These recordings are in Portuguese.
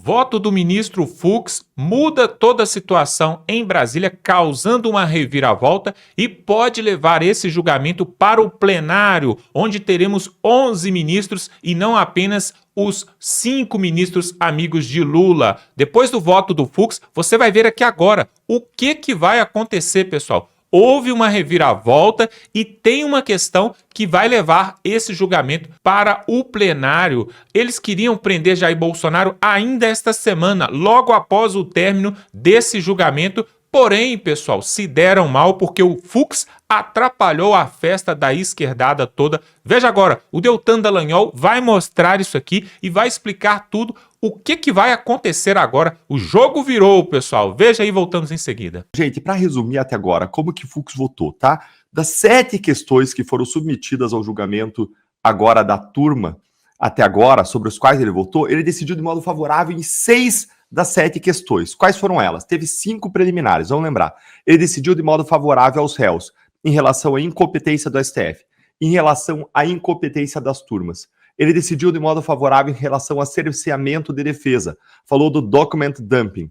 Voto do ministro Fux muda toda a situação em Brasília, causando uma reviravolta e pode levar esse julgamento para o plenário, onde teremos 11 ministros e não apenas os 5 ministros amigos de Lula. Depois do voto do Fux, você vai ver aqui agora o que vai acontecer, pessoal. Houve uma reviravolta e tem uma questão que vai levar esse julgamento para o plenário. Eles queriam prender Jair Bolsonaro ainda esta semana, logo após o término desse julgamento. Porém, pessoal, se deram mal porque o Fux atrapalhou a festa da esquerdada toda. Veja agora, o Deltan Dallagnol vai mostrar isso aqui e vai explicar tudo. O que vai acontecer agora? O jogo virou, pessoal. Veja aí, voltamos em seguida. Gente, para resumir até agora, como que Fux votou, tá? Das 7 questões que foram submetidas ao julgamento agora da turma, até agora, sobre os quais ele votou, ele decidiu de modo favorável em 6 das 7 questões. Quais foram elas? Teve 5 preliminares, vamos lembrar. Ele decidiu de modo favorável aos réus, em relação à incompetência do STF, em relação à incompetência das turmas. Ele decidiu de modo favorável em relação a cerceamento de defesa. Falou do document dumping.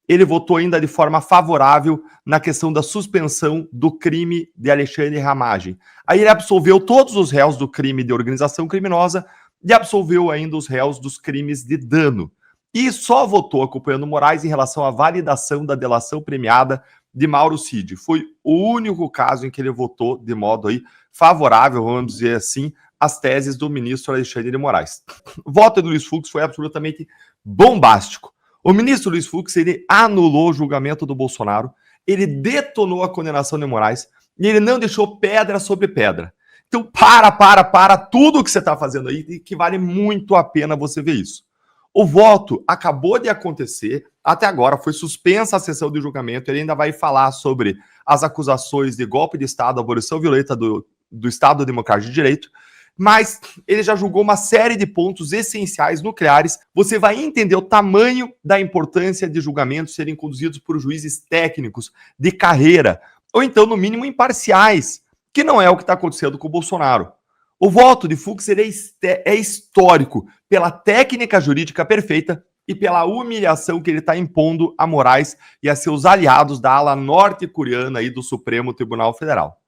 Ele votou ainda de forma favorável na questão da suspensão do crime de Alexandre Ramagem. Aí ele absolveu todos os réus do crime de organização criminosa e absolveu ainda os réus dos crimes de dano. E só votou acompanhando Moraes em relação à validação da delação premiada de Mauro Cid. Foi o único caso em que ele votou de modo aí favorável, vamos dizer assim, às teses do ministro Alexandre de Moraes. O voto do Luiz Fux foi absolutamente bombástico. O ministro Luiz Fux, ele anulou o julgamento do Bolsonaro, ele detonou a condenação de Moraes e ele não deixou pedra sobre pedra. Então para tudo o que você está fazendo aí, que vale muito a pena você ver isso. O voto acabou de acontecer, até agora foi suspensa a sessão de julgamento, ele ainda vai falar sobre as acusações de golpe de Estado, abolição violenta do Estado Democrático de Direito, mas ele já julgou uma série de pontos essenciais nucleares. Você vai entender o tamanho da importância de julgamentos serem conduzidos por juízes técnicos, de carreira, ou então, no mínimo, imparciais, que não é o que está acontecendo com o Bolsonaro. O voto de Fux é histórico pela técnica jurídica perfeita e pela humilhação que ele está impondo a Moraes e a seus aliados da ala norte-coreana aí do Supremo Tribunal Federal.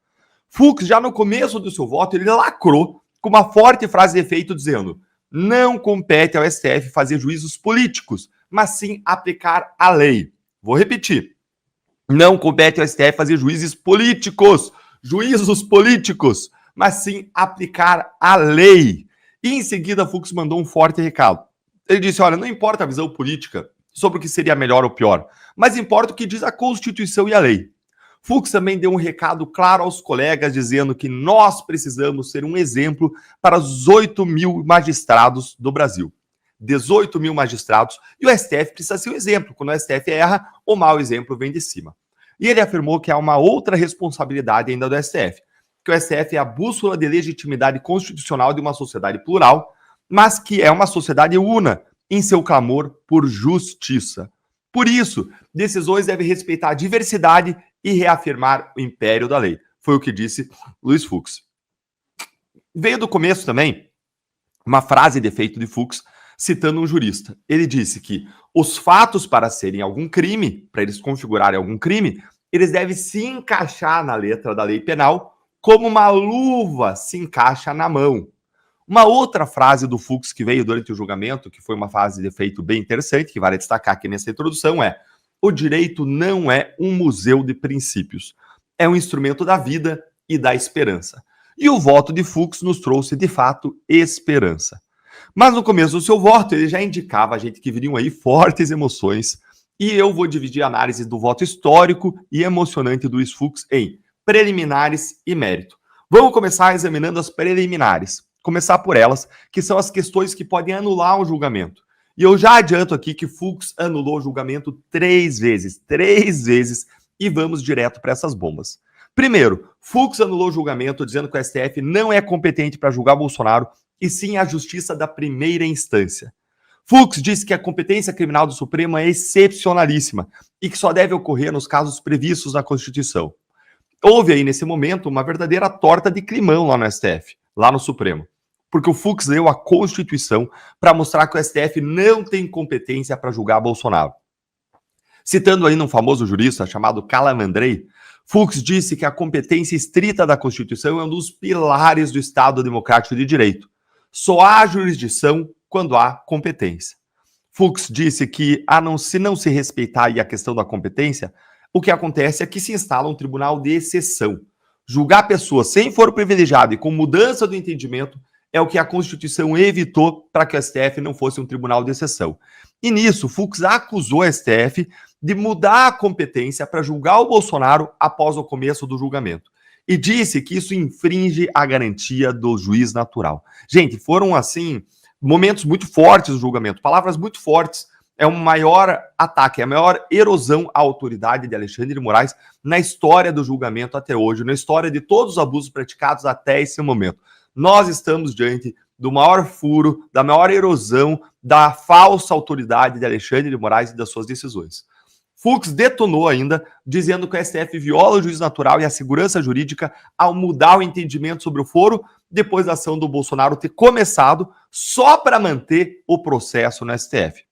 Fux, já no começo do seu voto, ele lacrou com uma forte frase de efeito dizendo: não compete ao STF fazer juízos políticos, mas sim aplicar a lei. Vou repetir. Não compete ao STF fazer juízos políticos, mas sim aplicar a lei. E em seguida, Fux mandou um forte recado. Ele disse, olha, não importa a visão política sobre o que seria melhor ou pior, mas importa o que diz a Constituição e a lei. Fux também deu um recado claro aos colegas, dizendo que nós precisamos ser um exemplo para os 8 mil magistrados do Brasil. 18 mil magistrados, e o STF precisa ser um exemplo. Quando o STF erra, o mau exemplo vem de cima. E ele afirmou que há uma outra responsabilidade ainda do STF, que o STF é a bússola de legitimidade constitucional de uma sociedade plural, mas que é uma sociedade una em seu clamor por justiça. Por isso, decisões devem respeitar a diversidade e reafirmar o império da lei. Foi o que disse Luiz Fux. Veio do começo também uma frase de efeito de Fux, citando um jurista. Ele disse que os fatos para serem algum crime, para eles configurarem algum crime, eles devem se encaixar na letra da lei penal, como uma luva se encaixa na mão. Uma outra frase do Fux que veio durante o julgamento, que foi uma frase de efeito bem interessante, que vale destacar aqui nessa introdução, é: o direito não é um museu de princípios, é um instrumento da vida e da esperança. E o voto de Fux nos trouxe, de fato, esperança. Mas no começo do seu voto, ele já indicava a gente que viriam aí fortes emoções, e eu vou dividir a análise do voto histórico e emocionante do Luiz Fux em preliminares e mérito. Vamos começar examinando as preliminares. Começar por elas, que são as questões que podem anular um julgamento. E eu já adianto aqui que Fux anulou o julgamento 3 vezes, e vamos direto para essas bombas. Primeiro, Fux anulou o julgamento dizendo que o STF não é competente para julgar Bolsonaro, e sim a justiça da primeira instância. Fux disse que a competência criminal do Supremo é excepcionalíssima e que só deve ocorrer nos casos previstos na Constituição. Houve aí, nesse momento, uma verdadeira torta de climão lá no STF, lá no Supremo. porque o Fux leu a Constituição para mostrar que o STF não tem competência para julgar Bolsonaro. Citando aí um famoso jurista chamado Calamandrei, Fux disse que a competência estrita da Constituição é um dos pilares do Estado Democrático de Direito. Só há jurisdição quando há competência. Fux disse que, se não se respeitar aí a questão da competência, o que acontece é que se instala um tribunal de exceção. Julgar pessoas sem foro privilegiado e com mudança do entendimento é o que a Constituição evitou para que o STF não fosse um tribunal de exceção. E nisso, Fux acusou o STF de mudar a competência para julgar o Bolsonaro após o começo do julgamento. E disse que isso infringe a garantia do juiz natural. Gente, foram, assim, momentos muito fortes do julgamento, palavras muito fortes. É um maior ataque, é a maior erosão à autoridade de Alexandre de Moraes na história do julgamento até hoje, na história de todos os abusos praticados até esse momento. Nós estamos diante do maior furo, da maior erosão da falsa autoridade de Alexandre de Moraes e das suas decisões. Fux detonou ainda, dizendo que o STF viola o juízo natural e a segurança jurídica ao mudar o entendimento sobre o foro depois da ação do Bolsonaro ter começado só para manter o processo no STF.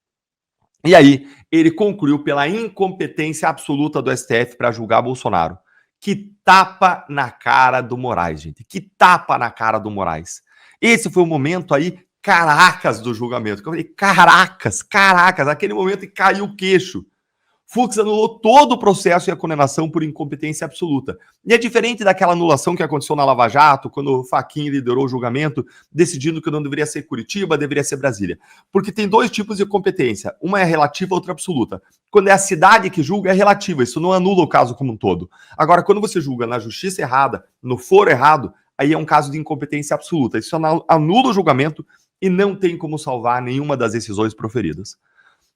E aí, ele concluiu pela incompetência absoluta do STF para julgar Bolsonaro. Que tapa na cara do Moraes, gente. Que tapa na cara do Moraes. Esse foi o momento aí, caracas, do julgamento. Eu falei, caracas, aquele momento que caiu o queixo. Fux anulou todo o processo e a condenação por incompetência absoluta. E é diferente daquela anulação que aconteceu na Lava Jato, quando o Fachin liderou o julgamento, decidindo que não deveria ser Curitiba, deveria ser Brasília. Porque tem dois tipos de competência. Uma é relativa, outra absoluta. Quando é a cidade que julga, é relativa. Isso não anula o caso como um todo. Agora, quando você julga na justiça errada, no foro errado, aí é um caso de incompetência absoluta. Isso anula o julgamento e não tem como salvar nenhuma das decisões proferidas.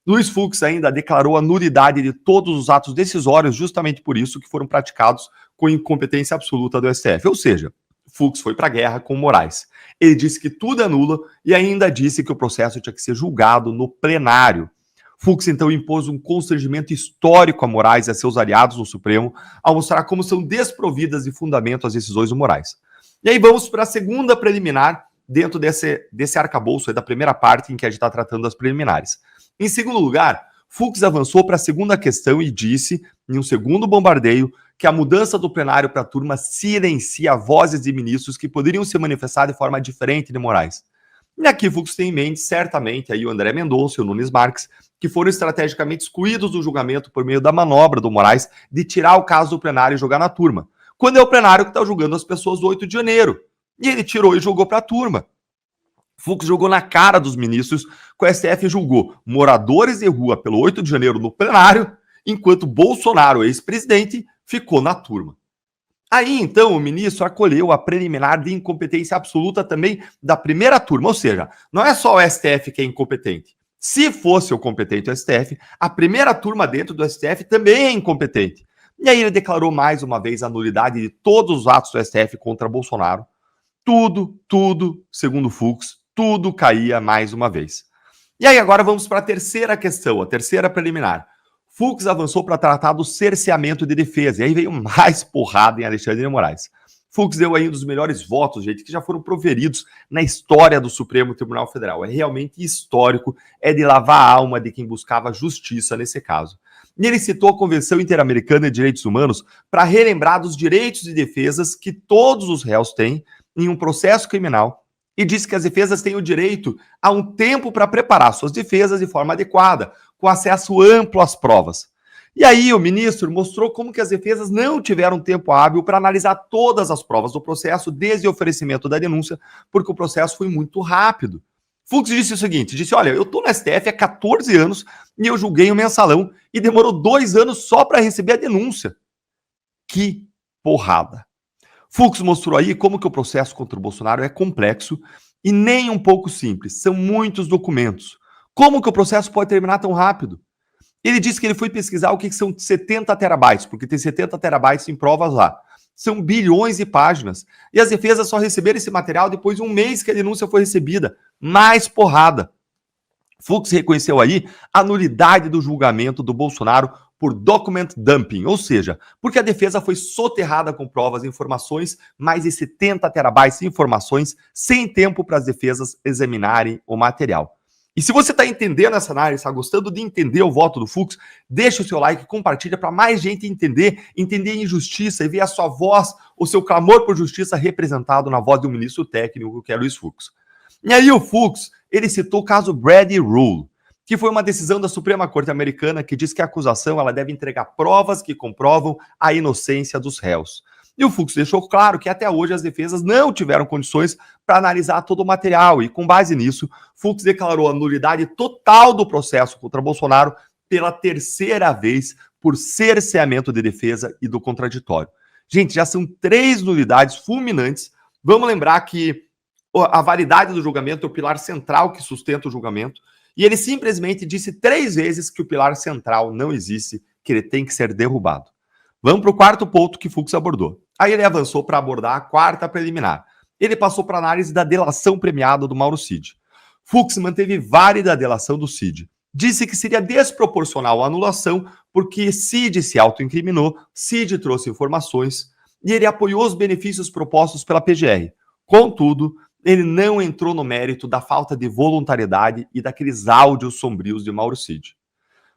Luiz Fux ainda declarou a nulidade de todos os atos decisórios, justamente por isso que foram praticados com incompetência absoluta do STF. Ou seja, Fux foi para a guerra com Moraes. Ele disse que tudo é nulo e ainda disse que o processo tinha que ser julgado no plenário. Fux, então, impôs um constrangimento histórico a Moraes e a seus aliados no Supremo, ao mostrar como são desprovidas de fundamento as decisões do Moraes. E aí vamos para a segunda preliminar, dentro desse arcabouço aí da primeira parte em que a gente está tratando das preliminares. Em segundo lugar, Fux avançou para a segunda questão e disse, em um segundo bombardeio, que a mudança do plenário para a turma silencia vozes de ministros que poderiam se manifestar de forma diferente de Moraes. E aqui Fux tem em mente, certamente, aí o André Mendonça e o Nunes Marques, que foram estrategicamente excluídos do julgamento por meio da manobra do Moraes de tirar o caso do plenário e jogar na turma. Quando é o plenário que está julgando as pessoas do 8 de janeiro. E ele tirou e jogou para a turma. Fux jogou na cara dos ministros que o STF julgou moradores de rua pelo 8 de janeiro no plenário, enquanto Bolsonaro, ex-presidente, ficou na turma. Aí, então, o ministro acolheu a preliminar de incompetência absoluta também da primeira turma, ou seja, não é só o STF que é incompetente. Se fosse o competente o STF, a primeira turma dentro do STF também é incompetente. E aí ele declarou mais uma vez a nulidade de todos os atos do STF contra Bolsonaro. Tudo, segundo Fux, tudo caía mais uma vez. E aí agora vamos para a terceira questão, a terceira preliminar. Fux avançou para tratar do cerceamento de defesa, e aí veio mais porrada em Alexandre de Moraes. Fux deu aí um dos melhores votos, gente, que já foram proferidos na história do Supremo Tribunal Federal. É realmente histórico, é de lavar a alma de quem buscava justiça nesse caso. E ele citou a Convenção Interamericana de Direitos Humanos para relembrar dos direitos de defesas que todos os réus têm em um processo criminal, e disse que as defesas têm o direito a um tempo para preparar suas defesas de forma adequada, com acesso amplo às provas. E aí o ministro mostrou como que as defesas não tiveram tempo hábil para analisar todas as provas do processo desde o oferecimento da denúncia, porque o processo foi muito rápido. Fux disse o seguinte, disse, olha, eu estou no STF há 14 anos e eu julguei o mensalão e demorou 2 anos só para receber a denúncia. Que porrada. Fux mostrou aí como que o processo contra o Bolsonaro é complexo e nem um pouco simples. São muitos documentos. Como que o processo pode terminar tão rápido? Ele disse que ele foi pesquisar o que são 70 terabytes, porque tem 70 terabytes em provas lá. São bilhões de páginas. E as defesas só receberam esse material depois de 1 mês que a denúncia foi recebida. Mais porrada. Fux reconheceu aí a nulidade do julgamento do Bolsonaro por document dumping, ou seja, porque a defesa foi soterrada com provas e informações, mais de 70 terabytes de informações, sem tempo para as defesas examinarem o material. E se você está entendendo essa análise, está gostando de entender o voto do Fux, deixa o seu like, compartilha para mais gente entender a injustiça e ver a sua voz, o seu clamor por justiça representado na voz de um ministro técnico, que é Luiz Fux. E aí o Fux, ele citou o caso Brady Rule, que foi uma decisão da Suprema Corte Americana que diz que a acusação ela deve entregar provas que comprovam a inocência dos réus. E o Fux deixou claro que até hoje as defesas não tiveram condições para analisar todo o material e, com base nisso, Fux declarou a nulidade total do processo contra Bolsonaro pela terceira vez por cerceamento de defesa e do contraditório. Gente, já são 3 nulidades fulminantes. Vamos lembrar que a validade do julgamento é o pilar central que sustenta o julgamento, e ele simplesmente disse 3 vezes que o pilar central não existe, que ele tem que ser derrubado. Vamos para o quarto ponto que Fux abordou. Aí ele avançou para abordar a quarta preliminar. Ele passou para a análise da delação premiada do Mauro Cid. Fux manteve válida a delação do Cid. Disse que seria desproporcional a anulação porque Cid se autoincriminou, Cid trouxe informações e ele apoiou os benefícios propostos pela PGR. Contudo, ele não entrou no mérito da falta de voluntariedade e daqueles áudios sombrios de Mauro Cid.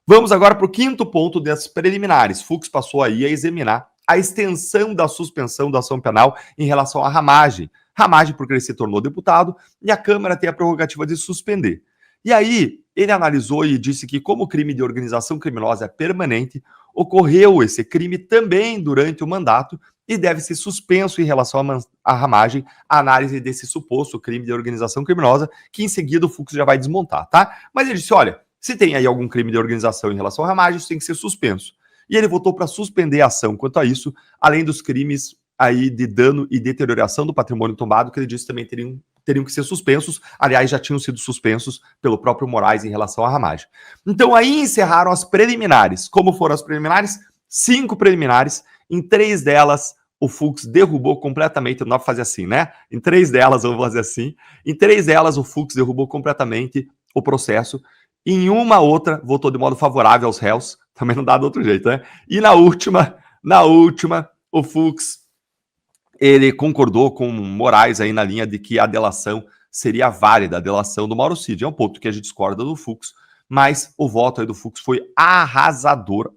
Vamos agora para o quinto ponto das preliminares. Fux passou aí a examinar a extensão da suspensão da ação penal em relação a Ramagem. Ramagem porque ele se tornou deputado e a Câmara tem a prerrogativa de suspender. E aí, ele analisou e disse que como o crime de organização criminosa é permanente, ocorreu esse crime também durante o mandato e deve ser suspenso em relação à Ramagem a análise desse suposto crime de organização criminosa, que em seguida o Fux já vai desmontar, tá? Mas ele disse, olha, se tem aí algum crime de organização em relação à Ramagem, isso tem que ser suspenso. E ele votou para suspender a ação quanto a isso, além dos crimes aí de dano e deterioração do patrimônio tombado, que ele disse também teriam que ser suspensos, aliás, já tinham sido suspensos pelo próprio Moraes em relação à Ramagem. Então aí encerraram as preliminares. Como foram as preliminares? 5 preliminares, em 3 delas o Fux derrubou completamente, não dá para fazer assim, né? Em 3 delas, vamos fazer assim, em 3 delas o Fux derrubou completamente o processo, em uma outra votou de modo favorável aos réus, também não dá de outro jeito, né? E na última, o Fux, ele concordou com Moraes aí na linha de que a delação seria válida, a delação do Mauro Cid. É um ponto que a gente discorda do Fux, mas o voto aí do Fux foi arrasador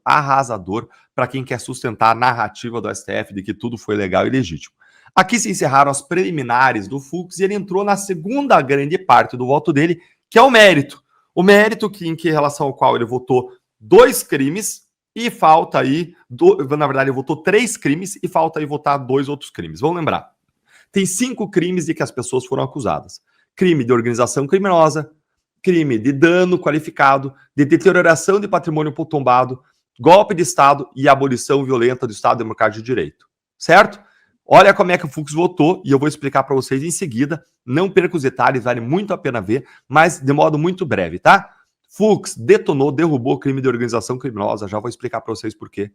para quem quer sustentar a narrativa do STF de que tudo foi legal e legítimo. Aqui se encerraram as preliminares do Fux e ele entrou na segunda grande parte do voto dele, que é o mérito. O mérito em relação ao qual ele votou 2 crimes e falta aí, na verdade ele votou 3 crimes e falta aí votar 2 outros crimes. Vamos lembrar, tem 5 crimes de que as pessoas foram acusadas. Crime de organização criminosa, crime de dano qualificado, de deterioração de patrimônio tombado, golpe de Estado e abolição violenta do Estado Democrático de Direito. Certo? Olha como é que o Fux votou e eu vou explicar para vocês em seguida. Não perca os detalhes, vale muito a pena ver, mas de modo muito breve, tá? Fux detonou, derrubou o crime de organização criminosa, já vou explicar para vocês por quê.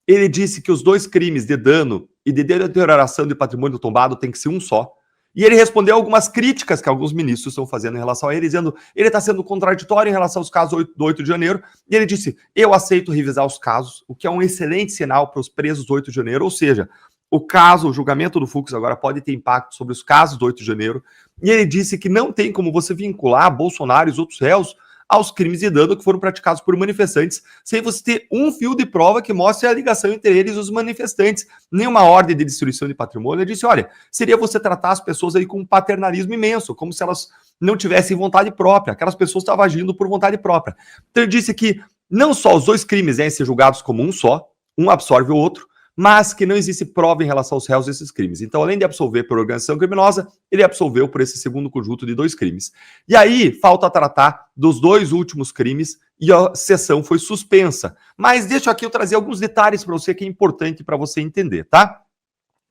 Ele disse que os 2 crimes de dano e de deterioração de patrimônio tombado tem que ser um só. E ele respondeu algumas críticas que alguns ministros estão fazendo em relação a ele, dizendo que ele está sendo contraditório em relação aos casos do 8 de janeiro. E ele disse, eu aceito revisar os casos, o que é um excelente sinal para os presos do 8 de janeiro, ou seja, o julgamento do Fux agora pode ter impacto sobre os casos do 8 de janeiro. E ele disse que não tem como você vincular Bolsonaro e os outros réus aos crimes de dano que foram praticados por manifestantes, sem você ter um fio de prova que mostre a ligação entre eles e os manifestantes, nenhuma ordem de destruição de patrimônio. Ele disse, olha, seria você tratar as pessoas aí com um paternalismo imenso, como se elas não tivessem vontade própria, aquelas pessoas estavam agindo por vontade própria. Então ele disse que não só os 2 crimes devem ser julgados como um só, um absorve o outro, mas que não existe prova em relação aos réus desses crimes. Então, além de absolver por organização criminosa, ele absolveu por esse segundo conjunto de 2 crimes. E aí, falta tratar dos 2 últimos crimes e a sessão foi suspensa. Mas deixa aqui eu trazer alguns detalhes para você que é importante para você entender, tá?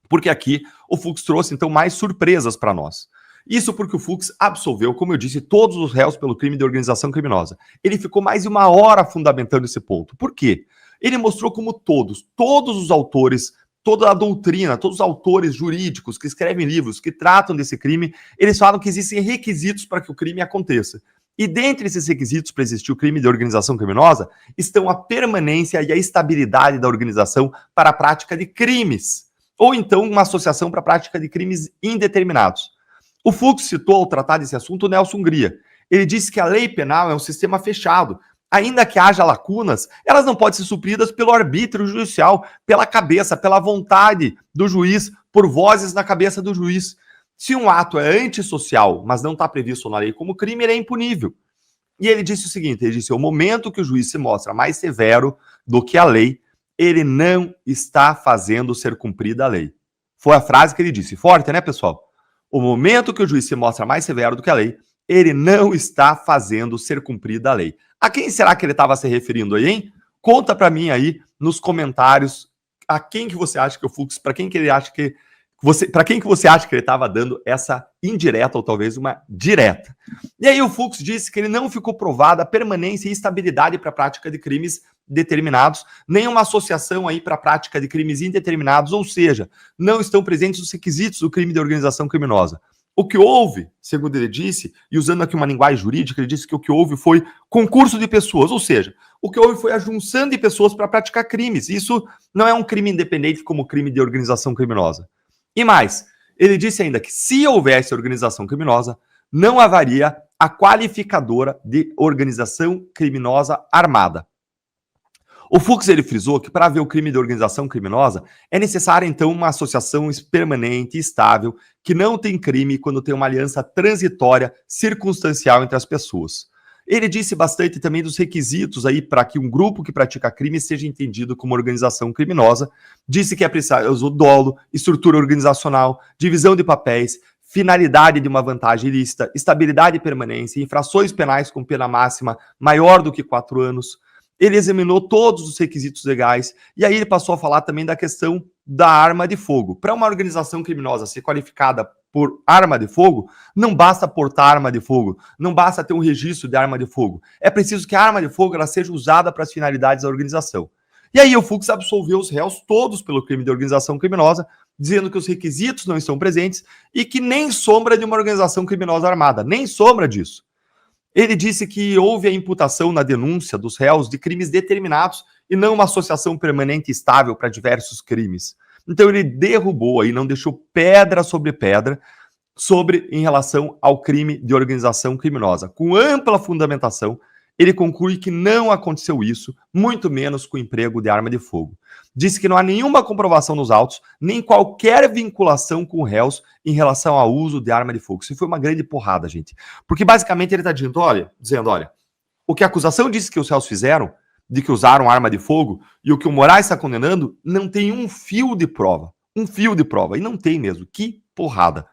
Porque aqui o Fux trouxe, então, mais surpresas para nós. Isso porque o Fux absolveu, como eu disse, todos os réus pelo crime de organização criminosa. Ele ficou mais de 1 hora fundamentando esse ponto. Por quê? Ele mostrou como todos os autores, toda a doutrina, todos os autores jurídicos que escrevem livros, que tratam desse crime, eles falam que existem requisitos para que o crime aconteça. E dentre esses requisitos para existir o crime de organização criminosa estão a permanência e a estabilidade da organização para a prática de crimes, ou então uma associação para a prática de crimes indeterminados. O Fux citou ao tratar desse assunto o Nelson Hungria. Ele disse que a lei penal é um sistema fechado. Ainda que haja lacunas, elas não podem ser supridas pelo arbítrio judicial, pela cabeça, pela vontade do juiz, por vozes na cabeça do juiz. Se um ato é antissocial, mas não está previsto na lei como crime, ele é impunível. E ele disse o seguinte, ele disse, o momento que o juiz se mostra mais severo do que a lei, ele não está fazendo ser cumprida a lei. Foi a frase que ele disse. Forte, né, pessoal? O momento que o juiz se mostra mais severo do que a lei, ele não está fazendo ser cumprida a lei. A quem será que ele estava se referindo aí, hein? Conta para mim aí nos comentários a quem que você acha que o Fux, para quem que ele acha que para quem que você acha que ele estava dando essa indireta ou talvez uma direta. E aí o Fux disse que ele não ficou provada a permanência e estabilidade para a prática de crimes determinados, nem uma associação aí para a prática de crimes indeterminados, ou seja, não estão presentes os requisitos do crime de organização criminosa. O que houve, segundo ele disse, e usando aqui uma linguagem jurídica, ele disse que o que houve foi concurso de pessoas, ou seja, o que houve foi a junção de pessoas para praticar crimes. Isso não é um crime independente como crime de organização criminosa. E mais, ele disse ainda que se houvesse organização criminosa, não haveria a qualificadora de organização criminosa armada. O Fux ele frisou que para haver o crime de organização criminosa é necessária então uma associação permanente e estável que não tem crime quando tem uma aliança transitória circunstancial entre as pessoas. Ele disse bastante também dos requisitos aí para que um grupo que pratica crime seja entendido como organização criminosa. Disse que é preciso dolo, estrutura organizacional, divisão de papéis, finalidade de uma vantagem ilícita, estabilidade e permanência, infrações penais com pena máxima maior do que 4 anos. Ele examinou todos os requisitos legais e aí ele passou a falar também da questão da arma de fogo. Para uma organização criminosa ser qualificada por arma de fogo, não basta portar arma de fogo, não basta ter um registro de arma de fogo. É preciso que a arma de fogo ela seja usada para as finalidades da organização. E aí o Fux absolveu os réus todos pelo crime de organização criminosa, dizendo que os requisitos não estão presentes e que nem sombra de uma organização criminosa armada, nem sombra disso. Ele disse que houve a imputação na denúncia dos réus de crimes determinados e não uma associação permanente e estável para diversos crimes. Então ele derrubou aí, não deixou pedra sobre pedra em relação ao crime de organização criminosa. Com ampla fundamentação, ele conclui que não aconteceu isso, muito menos com o emprego de arma de fogo. Disse que não há nenhuma comprovação nos autos, nem qualquer vinculação com réus em relação ao uso de arma de fogo. Isso foi uma grande porrada, gente. Porque basicamente ele está dizendo, olha, o que a acusação disse que os réus fizeram, de que usaram arma de fogo, e o que o Moraes está condenando, não tem um fio de prova. Um fio de prova. E não tem mesmo. Que porrada.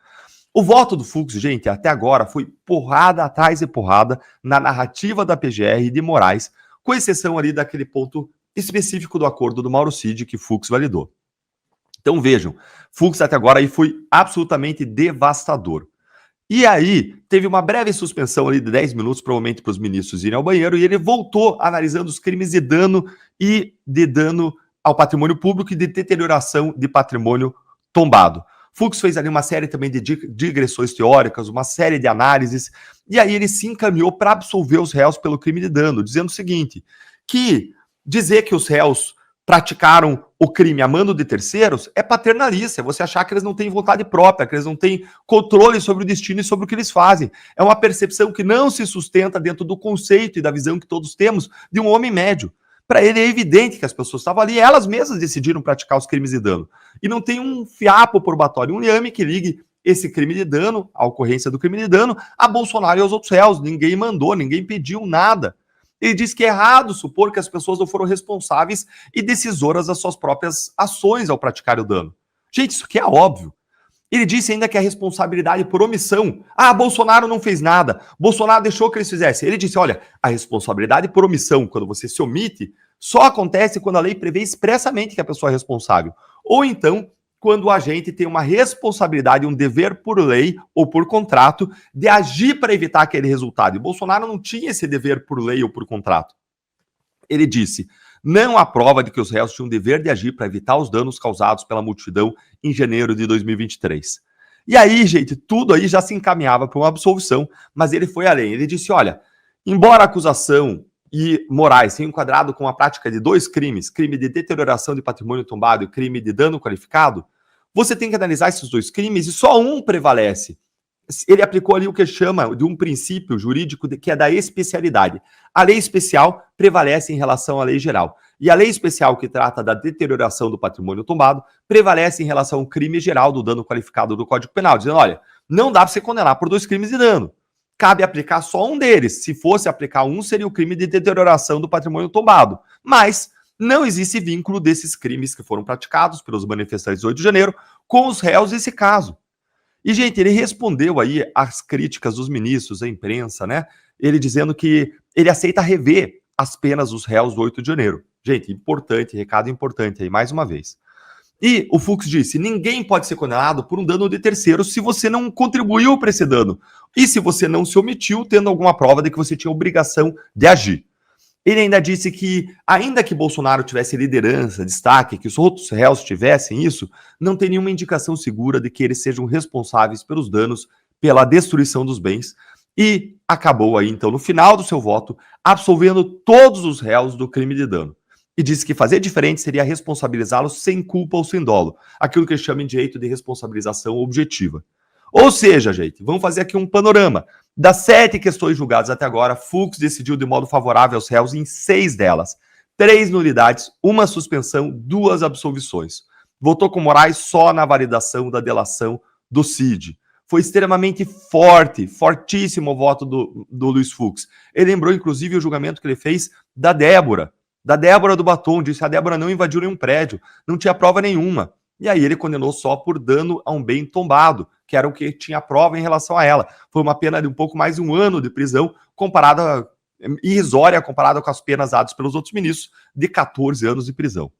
O voto do Fux, gente, até agora foi porrada atrás de porrada na narrativa da PGR e de Moraes, com exceção ali daquele ponto específico do acordo do Mauro Cid que Fux validou. Então vejam, Fux até agora aí foi absolutamente devastador. E aí teve uma breve suspensão ali de 10 minutos, provavelmente para os ministros irem ao banheiro, e ele voltou analisando os crimes de dano e de dano ao patrimônio público e de deterioração de patrimônio tombado. Fux fez ali uma série também de digressões teóricas, uma série de análises, e aí ele se encaminhou para absolver os réus pelo crime de dano, dizendo o seguinte, que dizer que os réus praticaram o crime a mando de terceiros é paternalista, é você achar que eles não têm vontade própria, que eles não têm controle sobre o destino e sobre o que eles fazem. É uma percepção que não se sustenta dentro do conceito e da visão que todos temos de um homem médio. Para ele é evidente que as pessoas estavam ali, elas mesmas decidiram praticar os crimes de dano. E não tem um fiapo probatório, um liame que ligue esse crime de dano, a ocorrência do crime de dano, a Bolsonaro e aos outros réus. Ninguém mandou, ninguém pediu nada. Ele diz que é errado supor que as pessoas não foram responsáveis e decisoras das suas próprias ações ao praticar o dano. Gente, isso aqui é óbvio. Ele disse ainda que a responsabilidade por omissão. Ah, Bolsonaro não fez nada. Bolsonaro deixou que eles fizessem. Ele disse, olha, a responsabilidade por omissão, quando você se omite, só acontece quando a lei prevê expressamente que a pessoa é responsável. Ou então, quando o agente tem uma responsabilidade, um dever por lei ou por contrato de agir para evitar aquele resultado. E Bolsonaro não tinha esse dever por lei ou por contrato. Ele disse, não há prova de que os réus tinham o dever de agir para evitar os danos causados pela multidão em janeiro de 2023. E aí, gente, tudo aí já se encaminhava para uma absolvição, mas ele foi além. Ele disse, olha, Embora a acusação e Moraes tenham enquadrado com a prática de 2 crimes, crime de deterioração de patrimônio tombado e crime de dano qualificado, você tem que analisar esses 2 crimes e só um prevalece. Ele aplicou ali o que chama de um princípio jurídico que é da especialidade. A lei especial prevalece em relação à lei geral. E a lei especial que trata da deterioração do patrimônio tombado prevalece em relação ao crime geral do dano qualificado do Código Penal, dizendo, olha, não dá para você condenar por 2 crimes de dano. Cabe aplicar só um deles. Se fosse aplicar um, seria o crime de deterioração do patrimônio tombado. Mas não existe vínculo desses crimes que foram praticados pelos manifestantes de 8 de janeiro com os réus desse caso. E, gente, ele respondeu aí às críticas dos ministros, da imprensa, né? Ele dizendo que ele aceita rever as penas dos réus do 8 de janeiro. Gente, importante, recado importante aí, mais uma vez. E o Fux disse, ninguém pode ser condenado por um dano de terceiro se você não contribuiu para esse dano. E se você não se omitiu, tendo alguma prova de que você tinha obrigação de agir. Ele ainda disse que, ainda que Bolsonaro tivesse liderança, destaque, que os outros réus tivessem isso, não tem nenhuma indicação segura de que eles sejam responsáveis pelos danos, pela destruição dos bens. E acabou aí, então, no final do seu voto, absolvendo todos os réus do crime de dano. E disse que fazer diferente seria responsabilizá-los sem culpa ou sem dolo. Aquilo que eles chamam de direito de responsabilização objetiva. Ou seja, gente, vamos fazer aqui um panorama. Das 7 questões julgadas até agora, Fux decidiu de modo favorável aos réus em 6 delas. 3 nulidades, 1 suspensão, 2 absolvições. Votou com Moraes só na validação da delação do Cid. Foi extremamente forte, fortíssimo o voto do Luiz Fux. Ele lembrou, inclusive, o julgamento que ele fez da Débora do Batom, disse que a Débora não invadiu nenhum prédio, não tinha prova nenhuma. E aí ele condenou só por dano a um bem tombado, que era o que tinha prova em relação a ela. Foi uma pena de um pouco mais de 1 ano de prisão, irrisória comparada com as penas dadas pelos outros ministros, de 14 anos de prisão.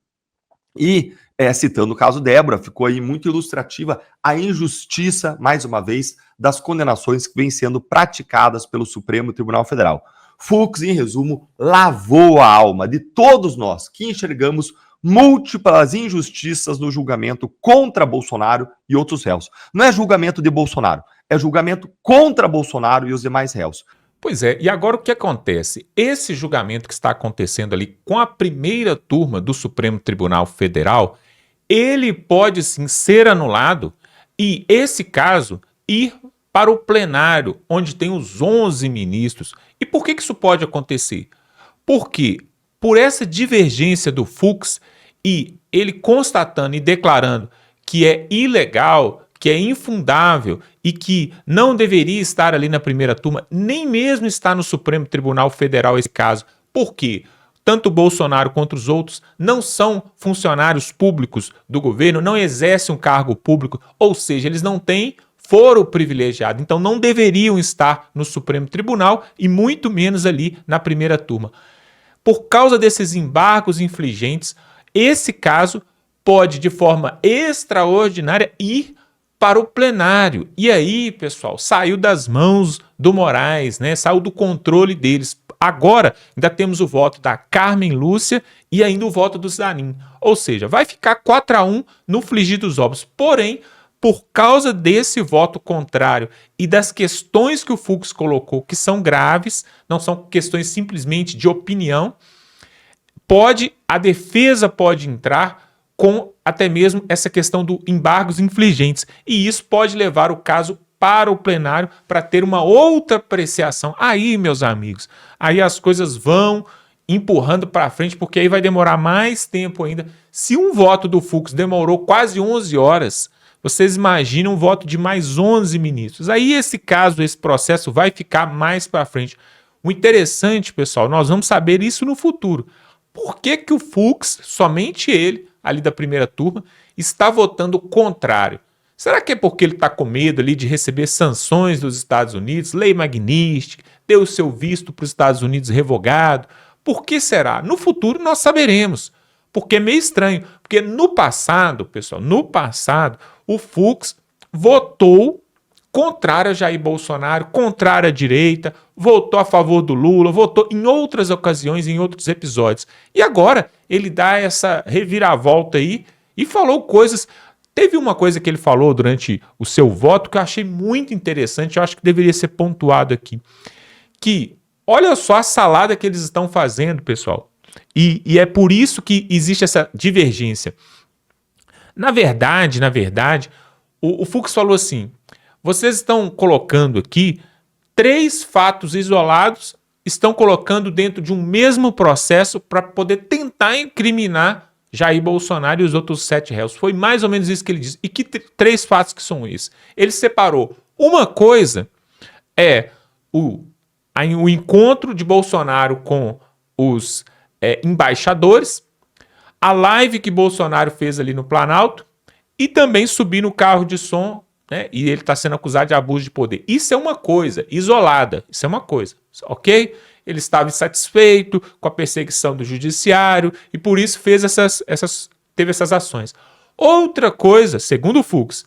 E, citando o caso Débora, ficou aí muito ilustrativa a injustiça, mais uma vez, das condenações que vêm sendo praticadas pelo Supremo Tribunal Federal. Fux, em resumo, lavou a alma de todos nós que enxergamos múltiplas injustiças no julgamento contra Bolsonaro e outros réus. Não é julgamento de Bolsonaro, é julgamento contra Bolsonaro e os demais réus. Pois é, e agora o que acontece? Esse julgamento que está acontecendo ali com a primeira turma do Supremo Tribunal Federal, ele pode sim ser anulado e esse caso ir para o plenário, onde tem os 11 ministros. E por que isso pode acontecer? Porque por essa divergência do Fux e ele constatando e declarando que é ilegal, que é infundável e que não deveria estar ali na primeira turma, nem mesmo está no Supremo Tribunal Federal esse caso. Por quê? Tanto o Bolsonaro quanto os outros não são funcionários públicos do governo, não exercem um cargo público, ou seja, eles não têm foro privilegiado, então não deveriam estar no Supremo Tribunal e muito menos ali na primeira turma. Por causa desses embargos infligentes, esse caso pode, de forma extraordinária, ir para o plenário. E aí, pessoal, saiu das mãos do Moraes, né? Saiu do controle deles. Agora, ainda temos o voto da Carmen Lúcia e ainda o voto do Zanin. Ou seja, vai ficar 4-1 no frigir dos ovos. Porém, por causa desse voto contrário e das questões que o Fux colocou, que são graves, não são questões simplesmente de opinião, a defesa pode entrar com até mesmo essa questão do embargos infligentes. E isso pode levar o caso para o plenário para ter uma outra apreciação. Aí, meus amigos, aí as coisas vão empurrando para frente, porque aí vai demorar mais tempo ainda. Se um voto do Fux demorou quase 11 horas, vocês imaginam um voto de mais 11 ministros. Aí esse caso, esse processo vai ficar mais para frente. O interessante, pessoal, nós vamos saber isso no futuro. Por que o Fux, somente ele, ali da primeira turma, está votando contrário? Será que é porque ele está com medo ali de receber sanções dos Estados Unidos, lei Magnitsky, ter o seu visto para os Estados Unidos revogado? Por que será? No futuro nós saberemos. Porque é meio estranho. Porque no passado, pessoal, o Fux votou contrário a Jair Bolsonaro, contrário à direita, votou a favor do Lula, votou em outras ocasiões, em outros episódios. E agora ele dá essa reviravolta aí e falou coisas. Teve uma coisa que ele falou durante o seu voto que eu achei muito interessante, eu acho que deveria ser pontuado aqui. Que Olha só a salada que eles estão fazendo, pessoal. E é por isso que existe essa divergência. Na verdade, o Fux falou assim: vocês estão colocando aqui 3 fatos isolados, estão colocando dentro de um mesmo processo para poder tentar incriminar Jair Bolsonaro e os outros 7 réus. Foi mais ou menos isso que ele disse. E que 3 fatos que são esses? Ele separou. Uma coisa é o encontro de Bolsonaro com os embaixadores, a live que Bolsonaro fez ali no Planalto e também subir no carro de som, né? E ele está sendo acusado de abuso de poder. Isso é uma coisa isolada, isso é uma coisa, ok? Ele estava insatisfeito com a perseguição do judiciário e por isso teve essas ações. Outra coisa, segundo o Fux,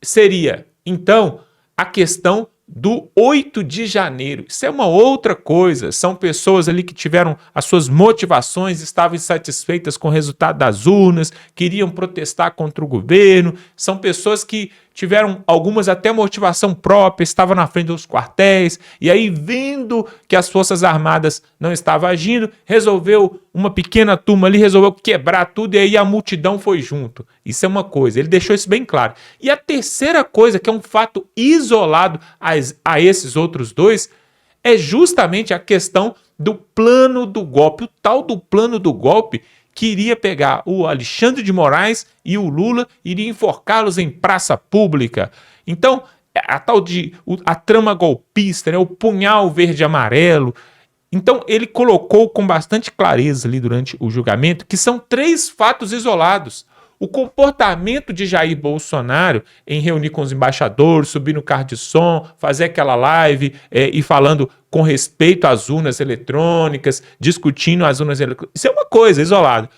seria, então, a questão do 8 de janeiro. Isso é uma outra coisa. São pessoas ali que tiveram as suas motivações, estavam insatisfeitas com o resultado das urnas, queriam protestar contra o governo. São pessoas que tiveram algumas até motivação própria, estavam na frente dos quartéis, e aí vendo que as Forças Armadas não estavam agindo, uma pequena turma ali resolveu quebrar tudo, e aí a multidão foi junto. Isso é uma coisa, ele deixou isso bem claro. E a terceira coisa, que é um fato isolado a esses outros 2, é justamente a questão do plano do golpe, o tal do plano do golpe, que iria pegar o Alexandre de Moraes e o Lula, iria enforcá-los em praça pública. Então, a trama golpista, né, o punhal verde e amarelo. Então, ele colocou com bastante clareza ali durante o julgamento que são 3 fatos isolados. O comportamento de Jair Bolsonaro em reunir com os embaixadores, subir no carro de som, fazer aquela live e falando com respeito às urnas eletrônicas, discutindo as urnas eletrônicas. Isso é uma coisa, isolado.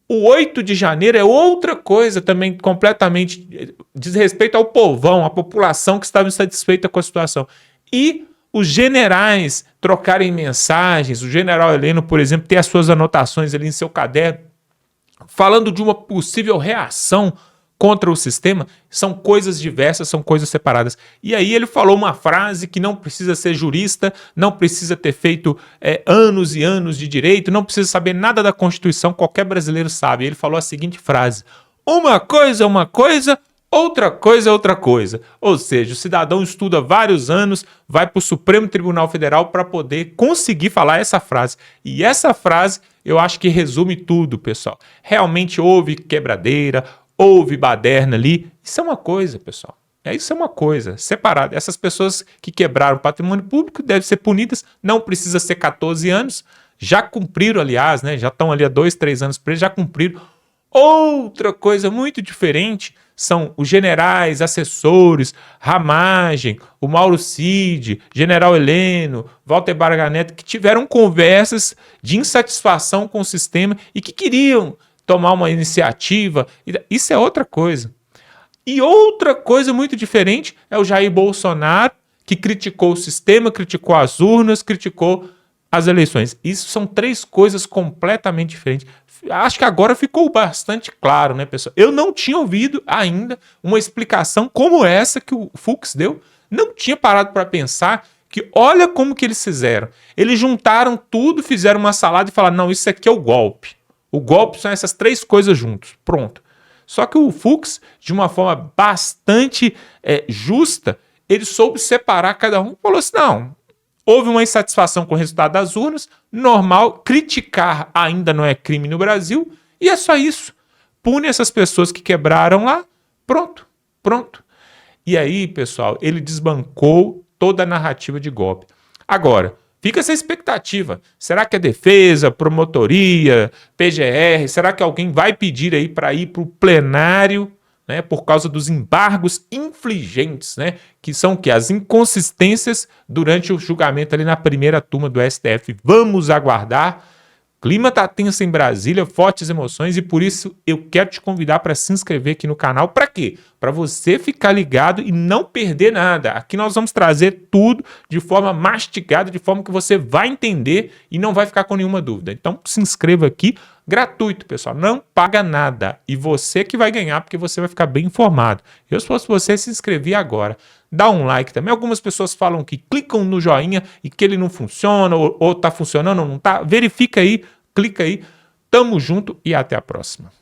O 8 de janeiro é outra coisa também completamente diz respeito ao povão, à população que estava insatisfeita com a situação. E os generais trocarem mensagens, o general Heleno, por exemplo, ter as suas anotações ali em seu caderno, falando de uma possível reação contra o sistema, são coisas diversas, são coisas separadas. E aí ele falou uma frase que não precisa ser jurista, não precisa ter feito anos e anos de direito, não precisa saber nada da Constituição, qualquer brasileiro sabe. Ele falou a seguinte frase: uma coisa é uma coisa, outra coisa é outra coisa. Ou seja, o cidadão estuda vários anos, vai para o Supremo Tribunal Federal para poder conseguir falar essa frase. E essa frase eu acho que resume tudo, pessoal. Realmente houve quebradeira, houve baderna ali. Isso é uma coisa, pessoal. Isso é uma coisa separada. Essas pessoas que quebraram o patrimônio público devem ser punidas. Não precisa ser 14 anos. Já cumpriram, aliás, né? Já estão ali há 2, 3 anos presos, já cumpriram. Outra coisa muito diferente são os generais, assessores, Ramagem, o Mauro Cid, General Heleno, Walter Braga Neto, que tiveram conversas de insatisfação com o sistema e que queriam tomar uma iniciativa. Isso é outra coisa. E outra coisa muito diferente é o Jair Bolsonaro, que criticou o sistema, criticou as urnas, criticou as eleições. Isso são 3 coisas completamente diferentes. Acho que agora ficou bastante claro, né, pessoal? Eu não tinha ouvido ainda uma explicação como essa que o Fux deu. Não tinha parado para pensar que olha como que eles fizeram. Eles juntaram tudo, fizeram uma salada e falaram, não, isso aqui é o golpe. O golpe são essas 3 coisas juntos. Pronto. Só que o Fux, de uma forma bastante justa, ele soube separar cada um e falou assim, não, houve uma insatisfação com o resultado das urnas, normal, criticar ainda não é crime no Brasil, e é só isso. Pune essas pessoas que quebraram lá, pronto. E aí, pessoal, ele desbancou toda a narrativa de golpe. Agora, fica essa expectativa. Será que a defesa, promotoria, PGR, será que alguém vai pedir aí para ir para o plenário, né, por causa dos embargos infligentes, né, que são o quê? As inconsistências durante o julgamento ali na primeira turma do STF. Vamos aguardar. O clima está tenso em Brasília, fortes emoções, e por isso eu quero te convidar para se inscrever aqui no canal. Para quê? Para para você ficar ligado e não perder nada. Aqui nós vamos trazer tudo de forma mastigada, de forma que você vai entender e não vai ficar com nenhuma dúvida. Então se inscreva aqui, gratuito, pessoal, não paga nada. E você que vai ganhar, porque você vai ficar bem informado. Eu, se fosse você, se inscrevia agora. Dá um like também. Algumas pessoas falam que clicam no joinha e que ele não funciona, ou tá funcionando ou não tá. Verifica aí, clica aí. Tamo junto e até a próxima.